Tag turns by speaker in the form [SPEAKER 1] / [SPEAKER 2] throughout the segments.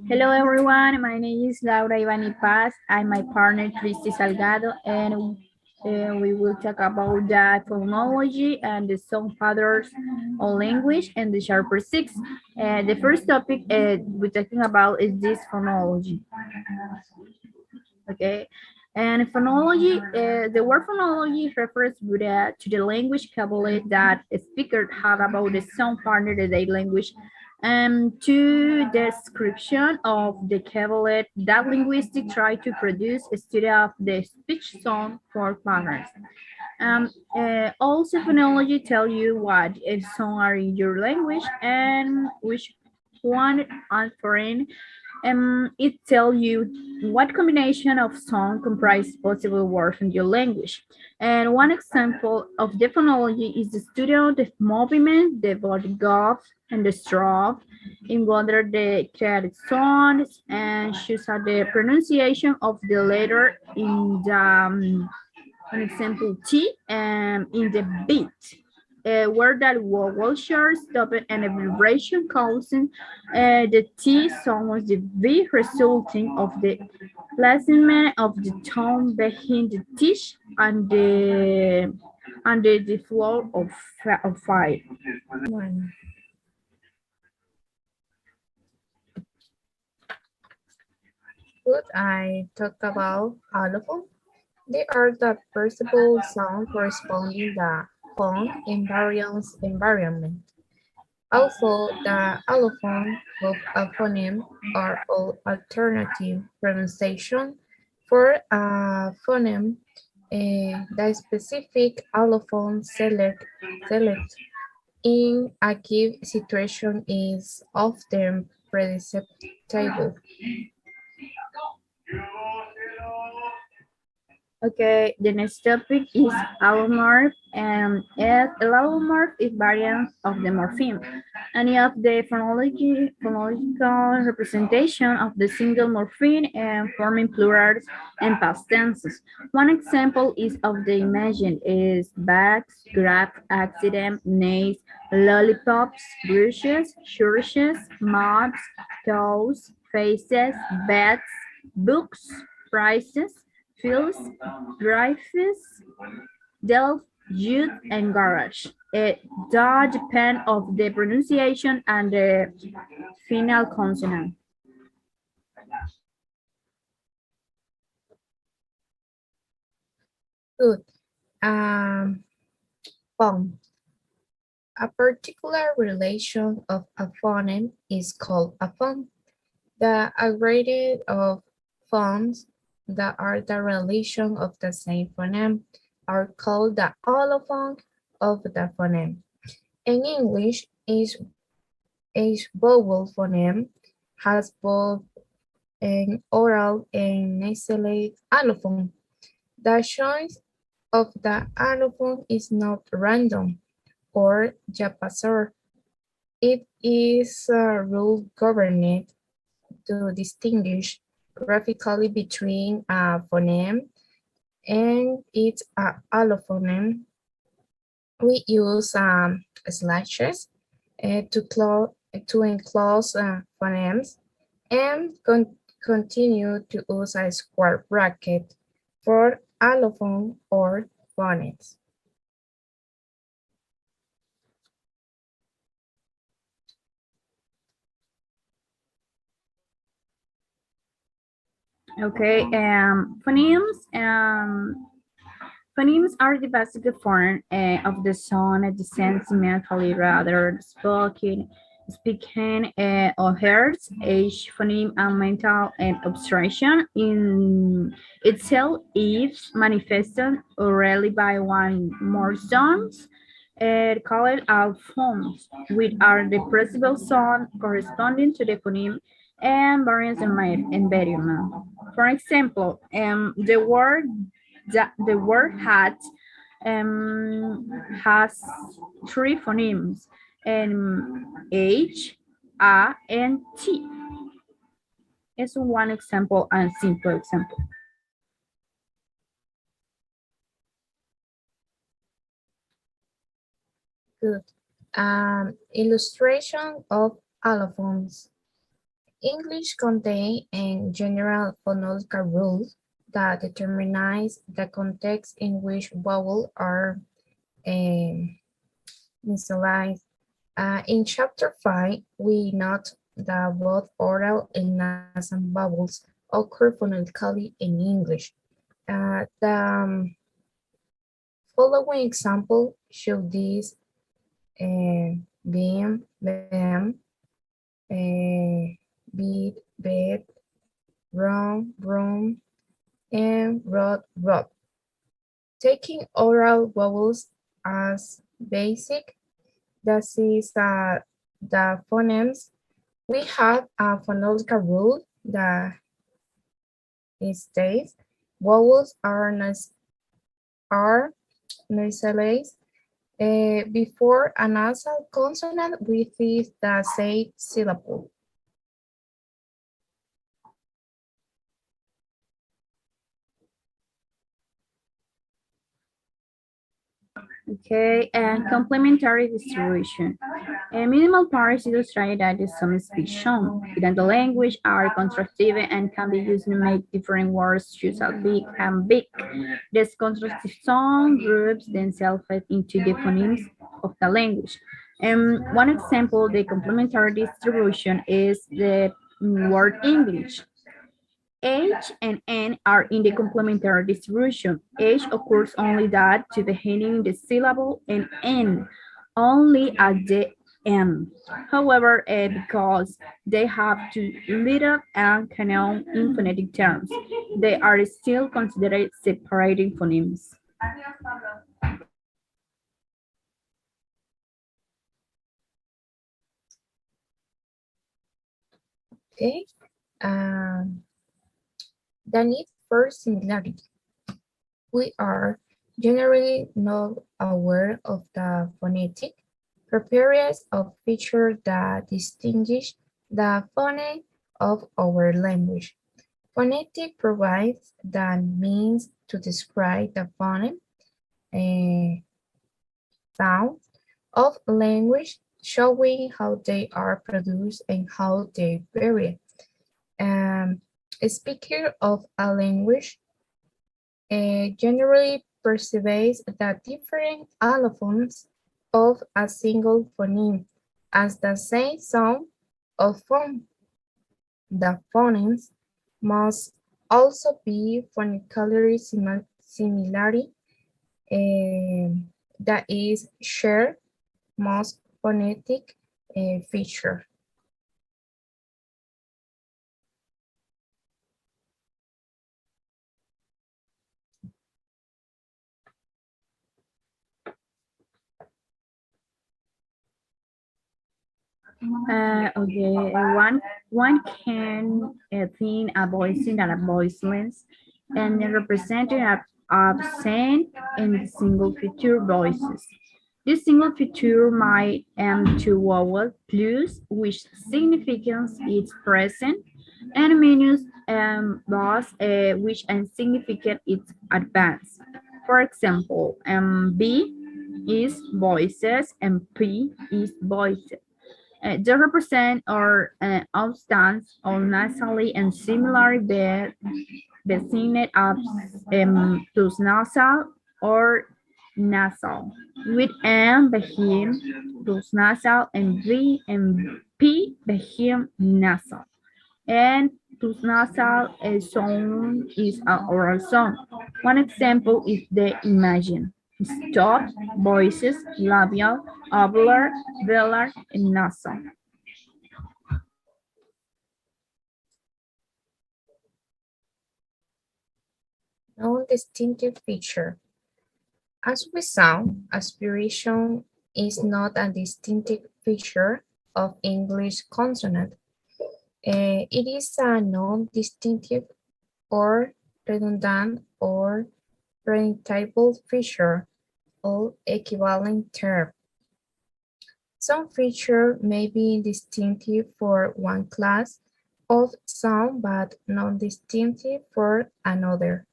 [SPEAKER 1] Hello everyone, my name is Laura Ivani Paz. I'm my partner Cristi Salgado, and we will talk about the phonology and the sound patterns on language and the sharper six. The first topic we're talking about is this phonology. Okay, and phonology, the word phonology refers to the language vocabulary that a speaker have about the sound partner of their language, to description of the vocabulary that linguistics try to produce a study of the speech sound for partners. Also, phonology tell you what a song are in your language and which one are foreign. It tells you what combination of song comprise possible words in your language. And one example of the phonology is the study of the movement, the body gulf, and the stroke, in whether the created sounds and choose the pronunciation of the letter in the an example T in the beat, where that vowel shares stop and a vibration causing the T sounds the V resulting of the placement of the tone behind the teeth and the flow of fire.
[SPEAKER 2] One. Could I talk about allophone? They are the perceptible sound corresponding the phone in various environment. Also, the allophone of a phoneme are all alternative pronunciation for a phoneme. The specific allophone select in a given situation is often predictable.
[SPEAKER 1] Okay, the next topic is allomorph, and allomorph is variant of the morpheme. Any of the phonological representation of the single morpheme and forming plurals and past tenses. One example is of the imagined is bags, grab, accident, nails, lollipops, brushes, churches, mops, toes, faces, beds, books, prices, fields, drives, delve, youth, and garage. It does depend of the pronunciation and the final consonant.
[SPEAKER 2] Good. Um, Phone. A particular relation of a phoneme is called a phone. The aggregate of phones that are the relation of the same phoneme are called the allophone of the phoneme. In English, each vowel phoneme has both an oral and nasal allophone. The choice of the allophone is not random or haphazard. It is a rule governed to distinguish graphically between a phoneme and its allophone. We use slashes to enclose phonemes and continue to use a square bracket for allophone or phonemes.
[SPEAKER 1] Okay, phonemes are the basic form of the sound that descends mentally rather speaking or heard. Each phoneme and mental and abstraction in itself is manifested orally by one more sounds called alphones, which are the perceivable sound corresponding to the phoneme and various environment. For example, the word hat has three phonemes, H, A, and T. It's one example and simple example.
[SPEAKER 2] Good. Illustration of allophones. English contains a general phonological rules that determines the context in which vowels are um, initialized. In chapter 5, we note that both oral and nasal vowels occur phonetically in English. The following example show this beam, bam, beat, bed, room, room, and rod, rod. Taking oral vowels as basic, that is the phonemes. We have a phonological rule that states vowels are nasalized before a nasal consonant with the same syllable.
[SPEAKER 1] Okay, and complementary distribution. Minimal parts illustrate that some speech shown. Within the language are constructive and can be used to make different words choose a big and big. These constructive sound groups themselves fit into the phonemes of the language. One example, the complementary distribution is the word English. H and N are in the complementary distribution. H occurs only that to the ending the syllable and N only at the end. However, because they have two letter and canal in phonetic terms, they are still considered separating phonemes.
[SPEAKER 2] Okay. Um, the need for similarity. We are generally not aware of the phonetic properties of features that distinguish the phoneme of our language. Phonetic provides the means to describe the phoneme and sound of language, showing how they are produced and how they vary. A speaker of a language generally perceives the different allophones of a single phoneme as the same sound of phone. The phonemes must also be phonetically similarity that is shared most phonetic feature.
[SPEAKER 1] One can think a voicing and a voiceless, and representing a absent and single feature voices. This single feature might end to vowel plus, which significance is present, and minus boss, which insignificant is advanced. For example, B is voices and P is voices. They represent or outstands or nasally and similarly designated as plus nasal or nasal, with M behind plus nasal and V and P behind nasal. And plus nasal sound is an oral sound. One example is the imagine. Stop, voices, labial, alveolar, velar, and nasal.
[SPEAKER 2] Non-distinctive feature. As we saw, aspiration is not a distinctive feature of English consonant. It is a non-distinctive or redundant or predictable feature, or equivalent term. Some feature may be distinctive for one class of sound but non-distinctive for another.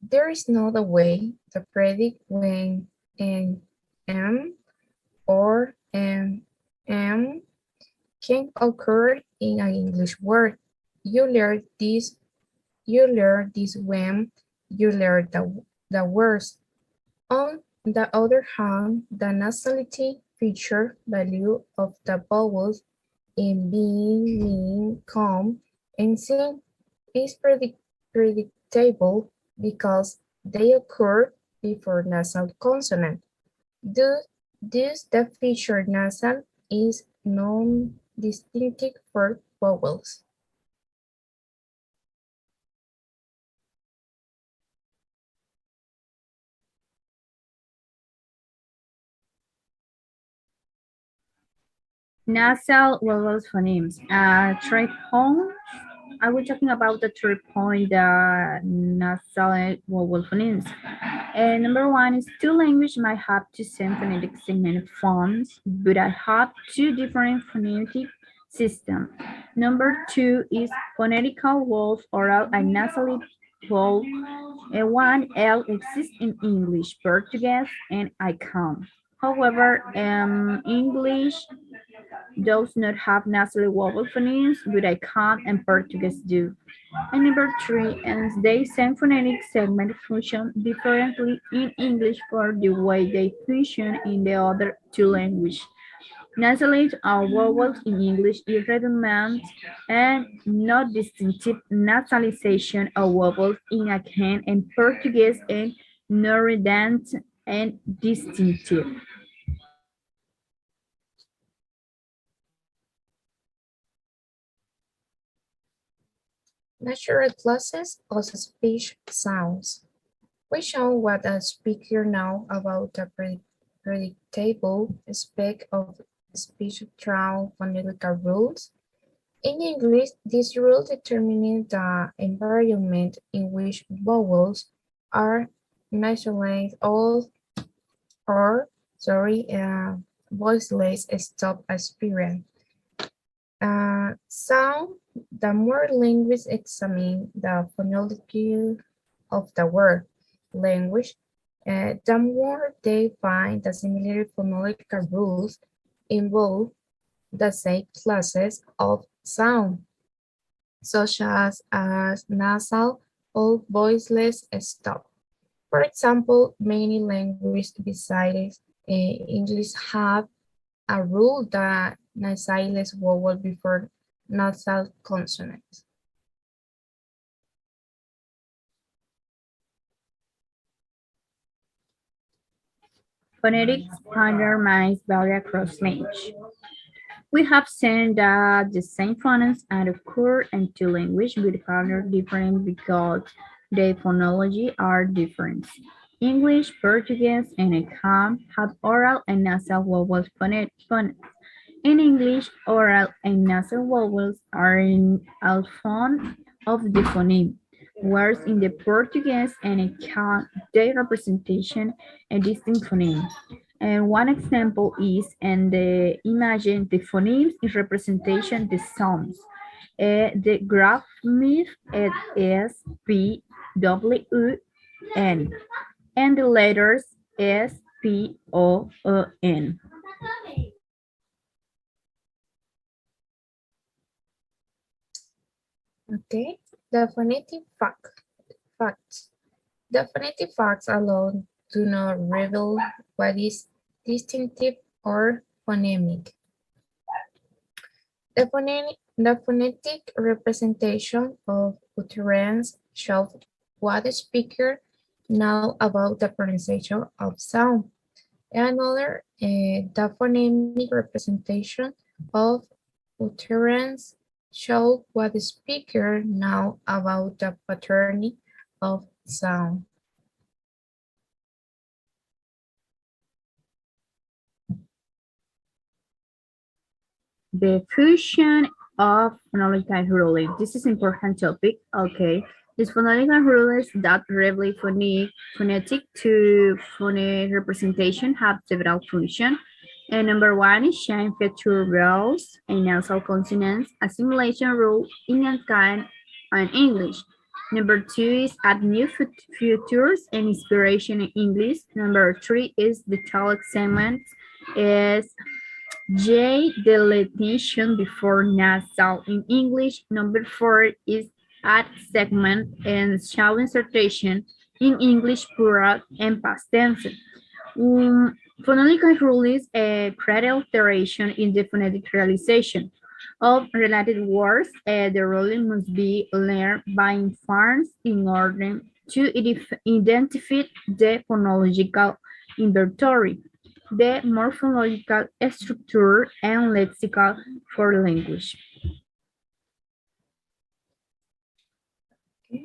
[SPEAKER 2] There is not a way to predict when an M or an M can occur in an English word. You learn this. You learn this when you learn the words. On the other hand, the nasality feature value of the vowels in being, mean, come, and sing is predictable because they occur before nasal consonant. Thus, the feature nasal is non-distinctive for vowels.
[SPEAKER 1] Nasal vowel phonemes. Triphone. I was talking about the 3 point nasal vowel phonemes. And number one is two languages might have two same phonetic segment forms, but I have two different phonetic systems. Number two is phonetical vowels, oral and nasally vowel. And one L exists in English, Portuguese, and I can. However, English does not have nasally vowel phonemes, but I can and Portuguese do. And number three, and they same phonetic segment function differently in English for the way they function in the other two languages. Nasally are vowels in English is redundant and not distinctive nasalization of vowels in a can and Portuguese and non redundant and distinctive.
[SPEAKER 2] Natural classes of speech sounds. We show what a speaker know about the predictable aspect of speech through phonetical rules. In English, these rules determine the environment in which vowels are nasalized or voiceless stop appearing. Sound, the more linguists examine the phonology of the word language, the more they find the similar phonological rules involve the same classes of sound, such as nasal or voiceless stop. For example, many languages besides English have a rule that nasalless vowel before nasal consonants.
[SPEAKER 1] Phonetics undermines value across language. We have seen that the same phonemes occur in two languages but are different because their phonology are different. English, Portuguese, and Akkam have oral and nasal vowel phonemes. In English, oral and nasal vowels are in alphon of the phoneme, whereas in the Portuguese and Akkam, they representation a distinct phoneme. And one example is in the imagine the phonemes in representation the sounds. The graph myth it is P W N and the letters S P O N.
[SPEAKER 2] Okay, the facts. The phonetic facts alone do not reveal what is distinctive or phonemic. The phonetic representation of utterance shows what the speaker know about the pronunciation of sound. Another, the phonemic representation of utterance show what the speaker know about the pattern of sound.
[SPEAKER 1] The fusion of phonological rules. This is important topic. Okay. These phonological rules that reveal phonetic to phonic representation have several functions. And number one is change feature rules and nasal consonants, assimilation rule in Akkadian and English. Number two is add new features and inspiration in English. Number three is the dialect segments is J, the lenition before nasal. In English, number 4 is add segment and shall insertion in English plural and past tense. Phonological rule is a credit alteration in the phonetic realization of related words. The ruling must be learned by infants in order to identify the phonological inventory, the morphological structure, and lexical for language.
[SPEAKER 2] Okay.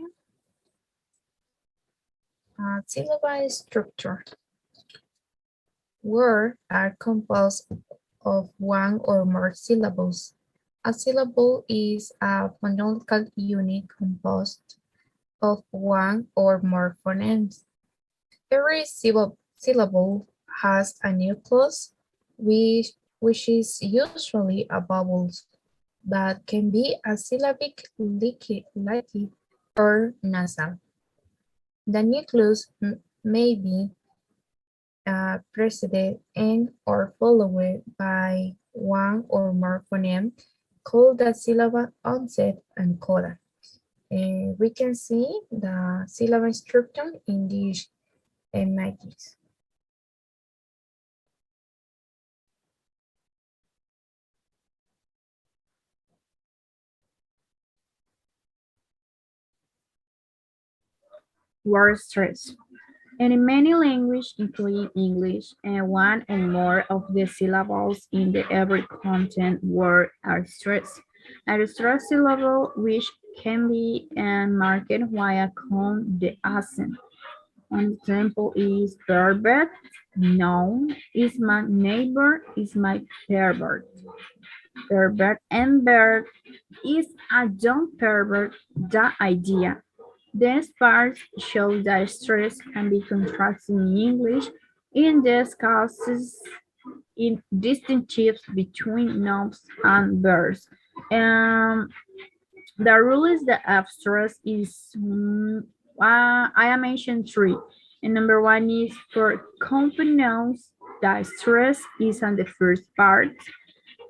[SPEAKER 2] Syllable structure. Words are composed of one or more syllables. A syllable is a phonological unit composed of one or more phonemes. Every syllable has a nucleus, which is usually a vowel, but can be a syllabic, liquid, or nasal. The nucleus may be preceded and or followed by one or more phoneme called the syllable onset and coda. We can see the syllable structure in this matrix.
[SPEAKER 1] Word stress. And in many languages, including English, and one and more of the syllables in the every content word are stressed. A stressed syllable which can be marked while on the accent. An example is pervert, noun, is my neighbor, is my pervert. Pervert and bird is a young pervert, the idea. This part shows that stress can be contracted in English. In this causes in distinctions between nouns and verbs. Um, the rule is that F stress is I have mentioned three. And number one is for compound nouns, the stress is on the first part.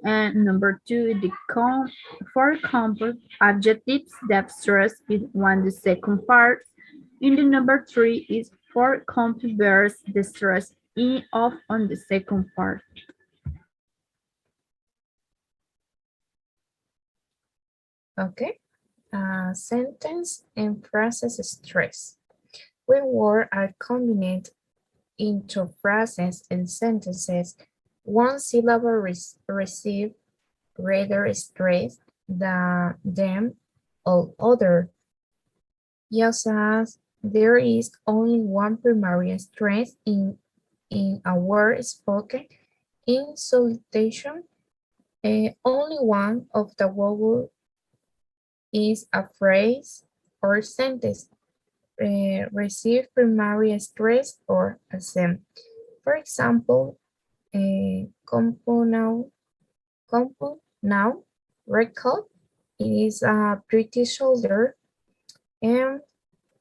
[SPEAKER 1] And number two, for compound adjectives, the stress is on the second part. And the number three is for compound verbs, the stress is off on the second part.
[SPEAKER 2] Okay, sentence and phrases stress. When words are combined into phrases and sentences, one syllable receives greater stress than all other. Just as there is only one primary stress in a word spoken in salutation, only one of the vowels is a phrase or sentence receive primary stress or accent. For example, compound noun, record is a pretty shoulder, and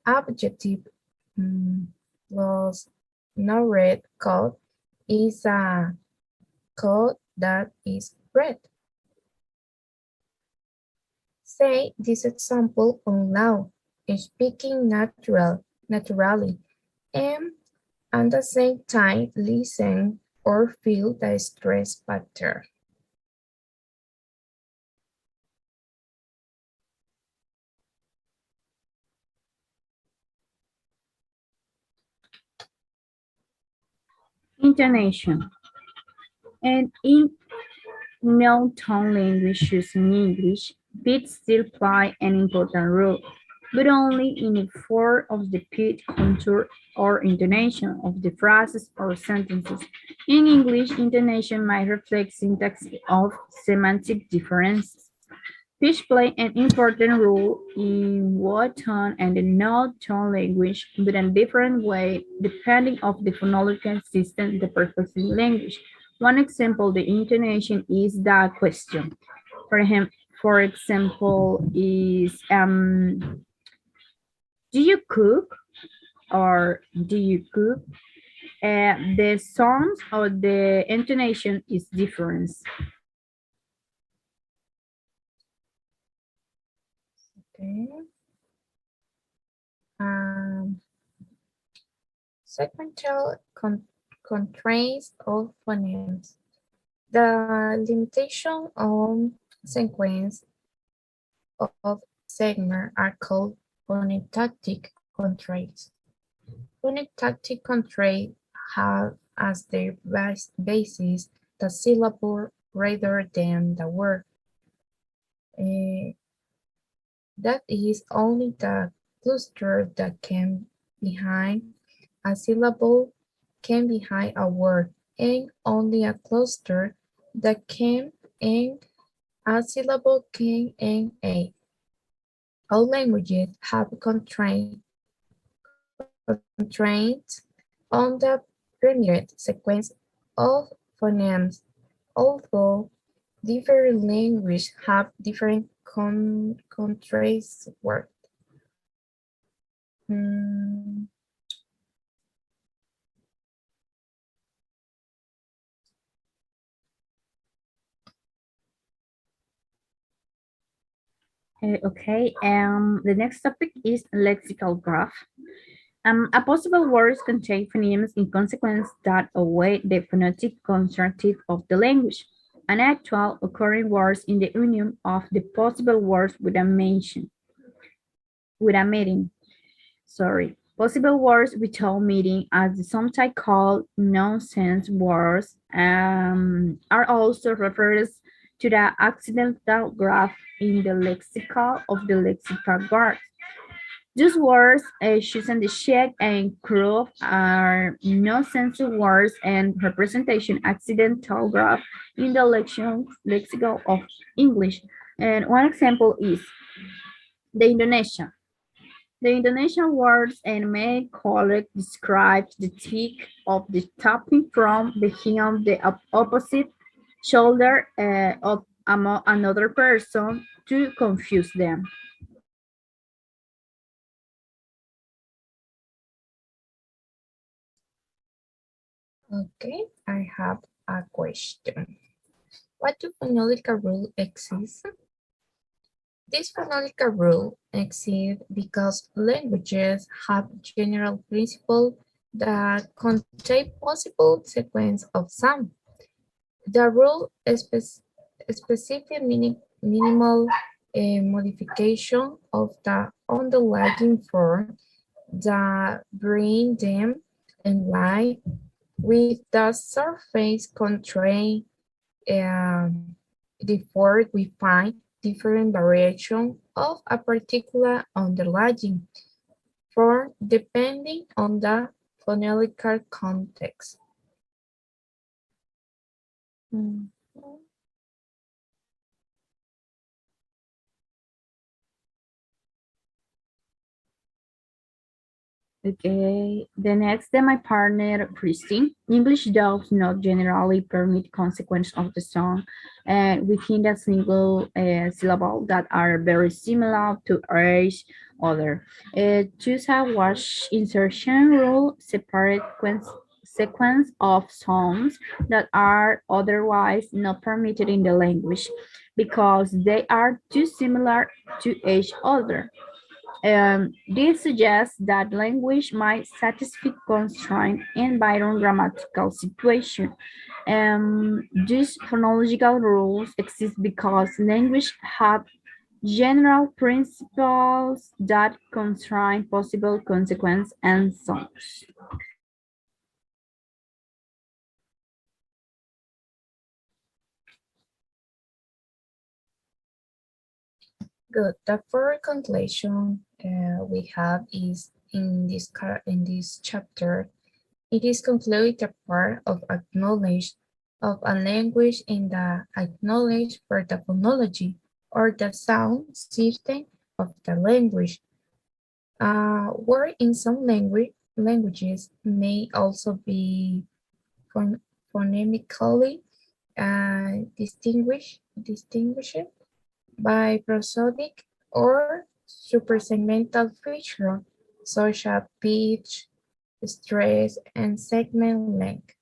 [SPEAKER 2] adjective was no red coat is a coat that is red. Say this example on loud, speaking naturally, and at the same time listen or feel the stress pattern.
[SPEAKER 1] Intonation. And in no-tone language using English, pitch still play an important role, but only in the form of the pitch, contour, or intonation of the phrases or sentences. In English, intonation might reflect syntax of semantic differences. Pitch play an important role in what tone and the no-tone language, but in a different way depending on the phonological system the percussive language. One example, the intonation is the question. For example, is do you cook or do you cook? The sounds or the intonation is different.
[SPEAKER 2] Okay. Um, Sequential constraints of phonemes. The limitation on sequence of segments are called phonetactic constraints. Phonetactic constraints have as their basis the syllable rather than the word. Eh, that is only the cluster that can behind a syllable can behind a word, and only a cluster that can end a syllable can end a. All languages have constraints on the permitted sequence of phonemes, although different languages have different constraints work. Mm,
[SPEAKER 1] Okay, the next topic is lexical graph. A possible words contain phonemes in consequence that await the phonetic constructive of the language. An actual occurring words in the union of the possible words with a meaning. Sorry. Possible words without meaning, as the sometimes called nonsense words, are also referred to the accidental graph in the lexical of the lexical graph. These words, chosen the check and curve, are nonsense words and representation accidental graph in the lexical of English. And one example is the Indonesian. The Indonesian words and main colleague describes the tick of the tapping from behind the opposite shoulder of another person to confuse them.
[SPEAKER 2] okay, I have a question. What do phonological rule exist? This phonological rule exists because languages have general principles that contain possible sequence of sound. The rule specific minimal modification of the underlying form that bring them in line with the surface constraint. Therefore, we find different variations of a particular underlying form depending on the phonological context.
[SPEAKER 1] Mm. Okay, the next, my partner, Christine. English does not generally permit consequence of the song within a single syllable that are very similar to each other. Choose a wash insertion rule, separate sequence of songs that are otherwise not permitted in the language because they are too similar to each other. This suggests that language might satisfy constraint in Byron grammatical situation. These phonological rules exist because language have general principles that constrain possible consequence and sounds.
[SPEAKER 2] Good. The first conclusion we have is in this chapter. It is concluded the part of acknowledge of a language in the acknowledge for the phonology or the sound system of the language. Word in some languages may also be phonemically distinguished by prosodic or supersegmental feature such as pitch, stress, and segment length.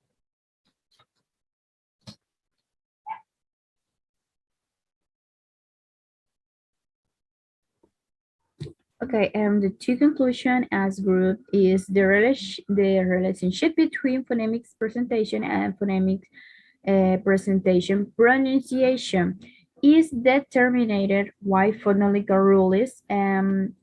[SPEAKER 1] Okay, and the two conclusion as group is the relationship between phonemics presentation and phonemics presentation pronunciation is determined by phonological rules and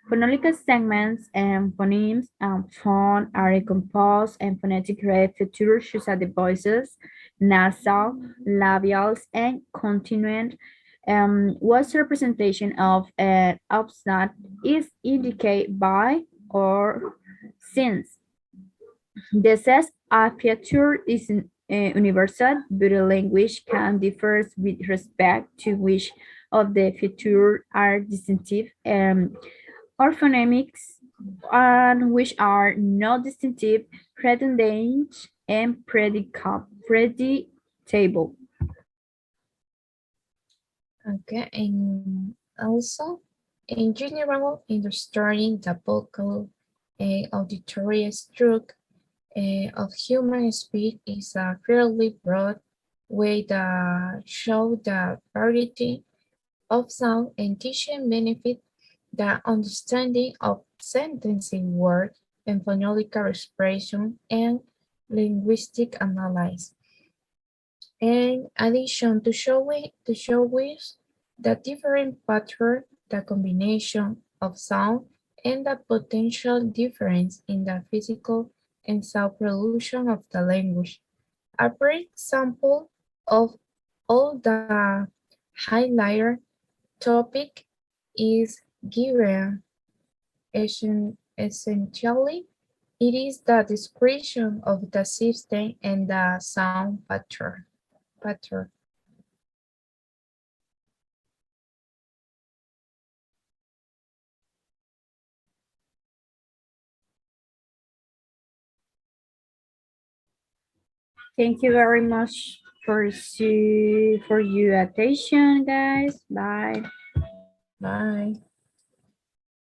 [SPEAKER 1] phonological segments and phonemes and phone are composed and phonetic features such as the voices, nasal, labials, and continuant. What's the representation of an upsnot is indicated by or since. This is a feature is universal, but a language can differ with respect to which of the features are distinctive or phonemics and which are not distinctive, redundant, and predictable.
[SPEAKER 2] Okay, and also, in general, understanding the vocal and auditory structure of human speech is a fairly broad way to show the variety of sound and teaching benefit the understanding of sentencing words and phonological expression and linguistic analysis. In addition to showing the different pattern, the combination of sound, and the potential difference in the physical and sound production of the language. A brief example of all the highlighted topic is given. Essentially, it is the description of the system and the sound pattern.
[SPEAKER 1] Thank you very much for your attention, guys. Bye.
[SPEAKER 2] Bye.